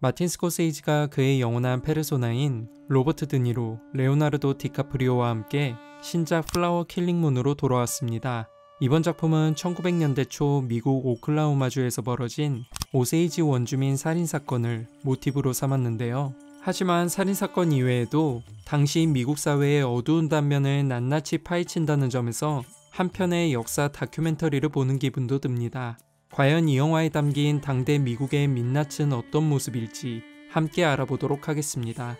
마틴 스코세이지가 그의 영원한 페르소나인 로버트 드니로, 레오나르도 디카프리오와 함께 신작 플라워 킬링문으로 돌아왔습니다. 이번 작품은 1900년대 초 미국 오클라호마주에서 벌어진 오세이지 원주민 살인사건을 모티브로 삼았는데요. 하지만 살인사건 이외에도 당시 미국 사회의 어두운 단면을 낱낱이 파헤친다는 점에서 한편의 역사 다큐멘터리를 보는 기분도 듭니다. 과연 이 영화에 담긴 당대 미국의 민낯은 어떤 모습일지 함께 알아보도록 하겠습니다.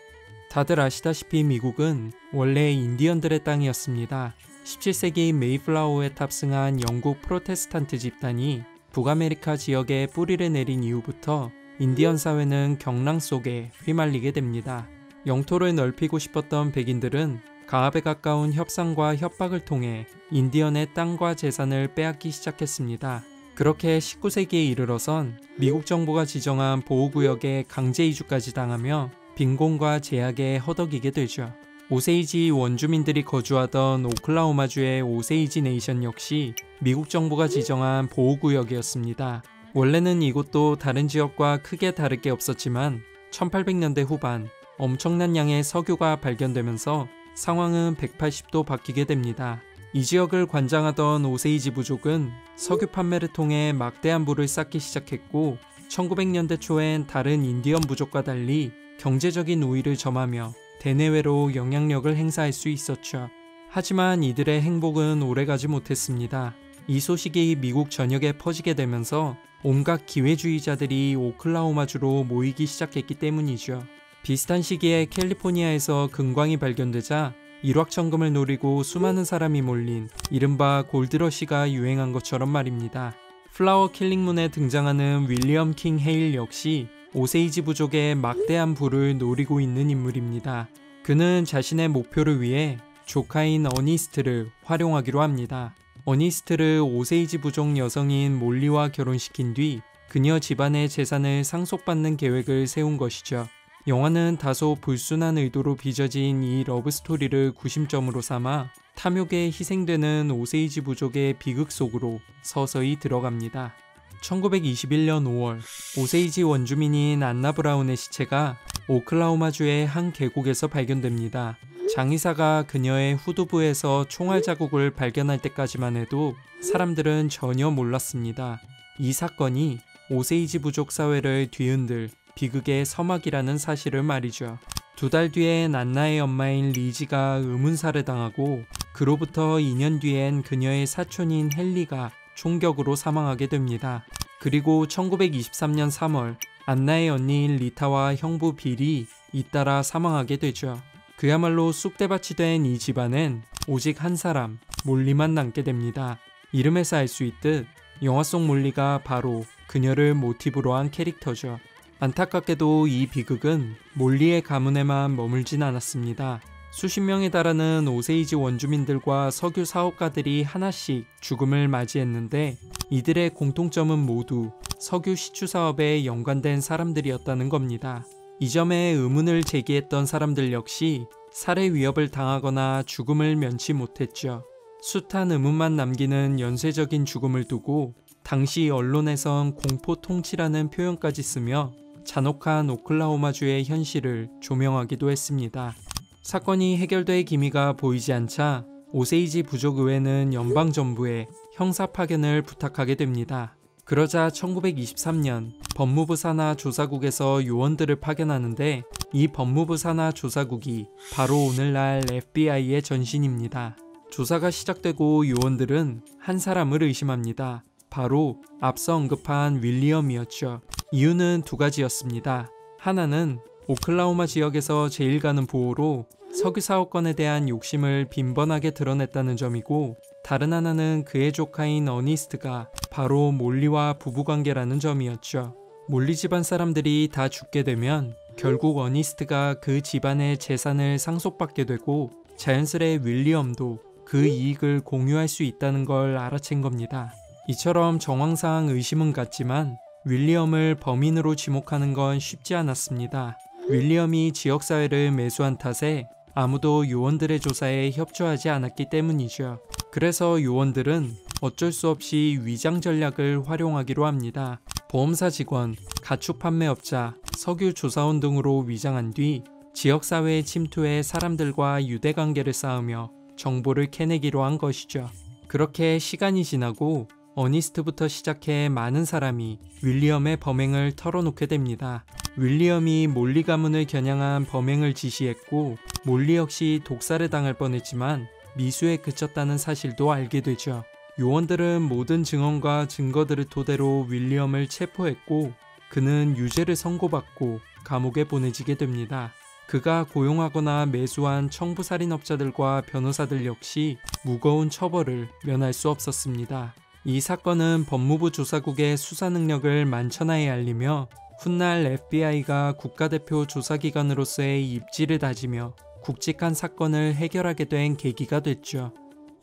다들 아시다시피 미국은 원래 인디언들의 땅이었습니다. 17세기 메이플라워에 탑승한 영국 프로테스탄트 집단이 북아메리카 지역에 뿌리를 내린 이후부터 인디언 사회는 경랑 속에 휘말리게 됩니다. 영토를 넓히고 싶었던 백인들은 가압에 가까운 협상과 협박을 통해 인디언의 땅과 재산을 빼앗기 시작했습니다. 그렇게 19세기에 이르러선 미국 정부가 지정한 보호구역에 강제 이주까지 당하며 빈곤과 제약에 허덕이게 되죠. 오세이지 원주민들이 거주하던 오클라호마주의 오세이지 네이션 역시 미국 정부가 지정한 보호구역이었습니다. 원래는 이곳도 다른 지역과 크게 다를 게 없었지만 1800년대 후반 엄청난 양의 석유가 발견되면서 상황은 180도 바뀌게 됩니다. 이 지역을 관장하던 오세이지 부족은 석유 판매를 통해 막대한 부를 쌓기 시작했고 1900년대 초엔 다른 인디언 부족과 달리 경제적인 우위를 점하며 대내외로 영향력을 행사할 수 있었죠. 하지만 이들의 행복은 오래가지 못했습니다. 이 소식이 미국 전역에 퍼지게 되면서 온갖 기회주의자들이 오클라호마주로 모이기 시작했기 때문이죠. 비슷한 시기에 캘리포니아에서 금광이 발견되자 일확천금을 노리고 수많은 사람이 몰린 이른바 골드러시가 유행한 것처럼 말입니다. 플라워 킬링문에 등장하는 윌리엄 킹 헤일 역시 오세이지 부족의 막대한 부를 노리고 있는 인물입니다. 그는 자신의 목표를 위해 조카인 어니스트를 활용하기로 합니다. 어니스트를 오세이지 부족 여성인 몰리와 결혼시킨 뒤 그녀 집안의 재산을 상속받는 계획을 세운 것이죠. 영화는 다소 불순한 의도로 빚어진 이 러브스토리를 구심점으로 삼아 탐욕에 희생되는 오세이지 부족의 비극 속으로 서서히 들어갑니다. 1921년 5월 오세이지 원주민인 안나 브라운의 시체가 오클라호마주의 한 계곡에서 발견됩니다. 장의사가 그녀의 후두부에서 총알 자국을 발견할 때까지만 해도 사람들은 전혀 몰랐습니다. 이 사건이 오세이지 부족 사회를 뒤흔들 비극의 서막이라는 사실을 말이죠. 2달 뒤엔 안나의 엄마인 리지가 의문사를 당하고 그로부터 2년 뒤엔 그녀의 사촌인 헨리가 총격으로 사망하게 됩니다. 그리고 1923년 3월 안나의 언니인 리타와 형부 빌이 잇따라 사망하게 되죠. 그야말로 쑥대밭이 된 이 집안엔 오직 한 사람, 몰리만 남게 됩니다. 이름에서 알 수 있듯 영화 속 몰리가 바로 그녀를 모티브로 한 캐릭터죠. 안타깝게도 이 비극은 몰리의 가문에만 머물진 않았습니다. 수십 명에 달하는 오세이지 원주민들과 석유 사업가들이 하나씩 죽음을 맞이했는데 이들의 공통점은 모두 석유 시추 사업에 연관된 사람들이었다는 겁니다. 이 점에 의문을 제기했던 사람들 역시 살해 위협을 당하거나 죽음을 면치 못했죠. 숱한 의문만 남기는 연쇄적인 죽음을 두고 당시 언론에선 공포 통치라는 표현까지 쓰며 잔혹한 오클라호마주의 현실을 조명하기도 했습니다. 사건이 해결될 기미가 보이지 않자 오세이지 부족의회는 연방정부에 형사 파견을 부탁하게 됩니다. 그러자 1923년 법무부 산하 조사국에서 요원들을 파견하는데 이 법무부 산하 조사국이 바로 오늘날 FBI의 전신입니다. 조사가 시작되고 요원들은 한 사람을 의심합니다. 바로 앞서 언급한 윌리엄이었죠. 이유는 두 가지였습니다. 하나는 오클라호마 지역에서 제일 가는 보호로 석유 사업권에 대한 욕심을 빈번하게 드러냈다는 점이고 다른 하나는 그의 조카인 어니스트가 바로 몰리와 부부관계라는 점이었죠. 몰리 집안 사람들이 다 죽게 되면 결국 어니스트가 그 집안의 재산을 상속받게 되고 자연스레 윌리엄도 그 이익을 공유할 수 있다는 걸 알아챈 겁니다. 이처럼 정황상 의심은 갔지만 윌리엄을 범인으로 지목하는 건 쉽지 않았습니다. 윌리엄이 지역사회를 매수한 탓에 아무도 요원들의 조사에 협조하지 않았기 때문이죠. 그래서 요원들은 어쩔 수 없이 위장 전략을 활용하기로 합니다. 보험사 직원, 가축 판매업자, 석유 조사원 등으로 위장한 뒤 지역사회에 침투해 사람들과 유대관계를 쌓으며 정보를 캐내기로 한 것이죠. 그렇게 시간이 지나고 어니스트부터 시작해 많은 사람이 윌리엄의 범행을 털어놓게 됩니다. 윌리엄이 몰리 가문을 겨냥한 범행을 지시했고 몰리 역시 독살을 당할 뻔했지만 미수에 그쳤다는 사실도 알게 되죠. 요원들은 모든 증언과 증거들을 토대로 윌리엄을 체포했고 그는 유죄를 선고받고 감옥에 보내지게 됩니다. 그가 고용하거나 매수한 청부살인업자들과 변호사들 역시 무거운 처벌을 면할 수 없었습니다. 이 사건은 법무부 조사국의 수사 능력을 만천하에 알리며 훗날 FBI가 국가대표 조사기관으로서의 입지를 다지며 굵직한 사건을 해결하게 된 계기가 됐죠.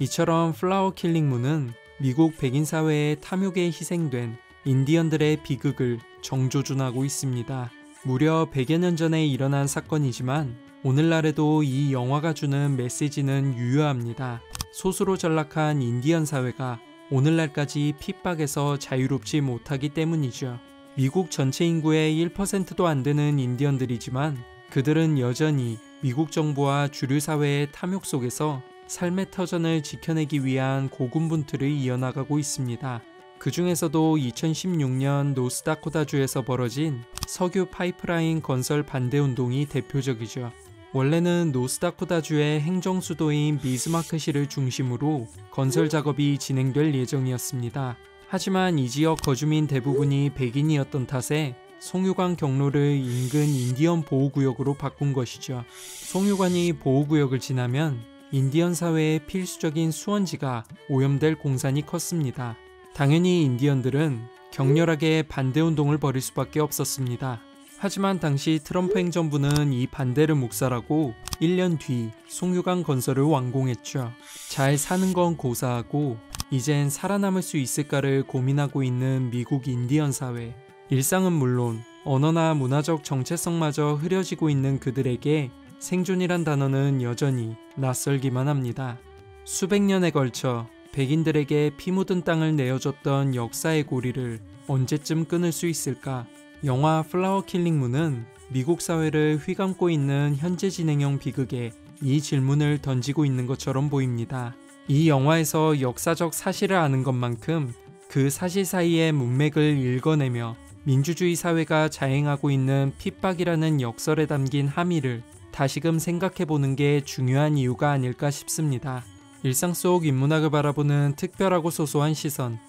이처럼 플라워 킬링문은 미국 백인 사회의 탐욕에 희생된 인디언들의 비극을 정조준하고 있습니다. 무려 100여 년 전에 일어난 사건이지만 오늘날에도 이 영화가 주는 메시지는 유효합니다. 소수로 전락한 인디언 사회가 오늘날까지 핍박에서 자유롭지 못하기 때문이죠. 미국 전체 인구의 1%도 안 되는 인디언들이지만 그들은 여전히 미국 정부와 주류 사회의 탐욕 속에서 삶의 터전을 지켜내기 위한 고군분투를 이어나가고 있습니다. 그 중에서도 2016년 노스다코타주에서 벌어진 석유 파이프라인 건설 반대운동이 대표적이죠. 원래는 노스다코타주의 행정수도인 비스마크시를 중심으로 건설 작업이 진행될 예정이었습니다. 하지만 이 지역 거주민 대부분이 백인이었던 탓에 송유관 경로를 인근 인디언 보호구역으로 바꾼 것이죠. 송유관이 보호구역을 지나면 인디언 사회의 필수적인 수원지가 오염될 공산이 컸습니다. 당연히 인디언들은 격렬하게 반대운동을 벌일 수밖에 없었습니다. 하지만 당시 트럼프 행정부는 이 반대를 묵살하고 1년 뒤 송유관 건설을 완공했죠. 잘 사는 건 고사하고 이젠 살아남을 수 있을까를 고민하고 있는 미국 인디언 사회. 일상은 물론 언어나 문화적 정체성마저 흐려지고 있는 그들에게 생존이란 단어는 여전히 낯설기만 합니다. 수백 년에 걸쳐 백인들에게 피 묻은 땅을 내어줬던 역사의 고리를 언제쯤 끊을 수 있을까? 영화 플라워 킬링문은 미국 사회를 휘감고 있는 현재 진행형 비극에 이 질문을 던지고 있는 것처럼 보입니다. 이 영화에서 역사적 사실을 아는 것만큼 그 사실 사이의 문맥을 읽어내며 민주주의 사회가 자행하고 있는 핍박이라는 역설에 담긴 함의를 다시금 생각해보는 게 중요한 이유가 아닐까 싶습니다. 일상 속 인문학을 바라보는 특별하고 소소한 시선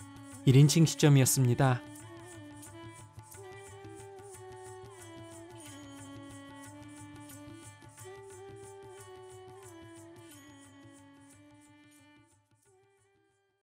1인칭 시점이었습니다.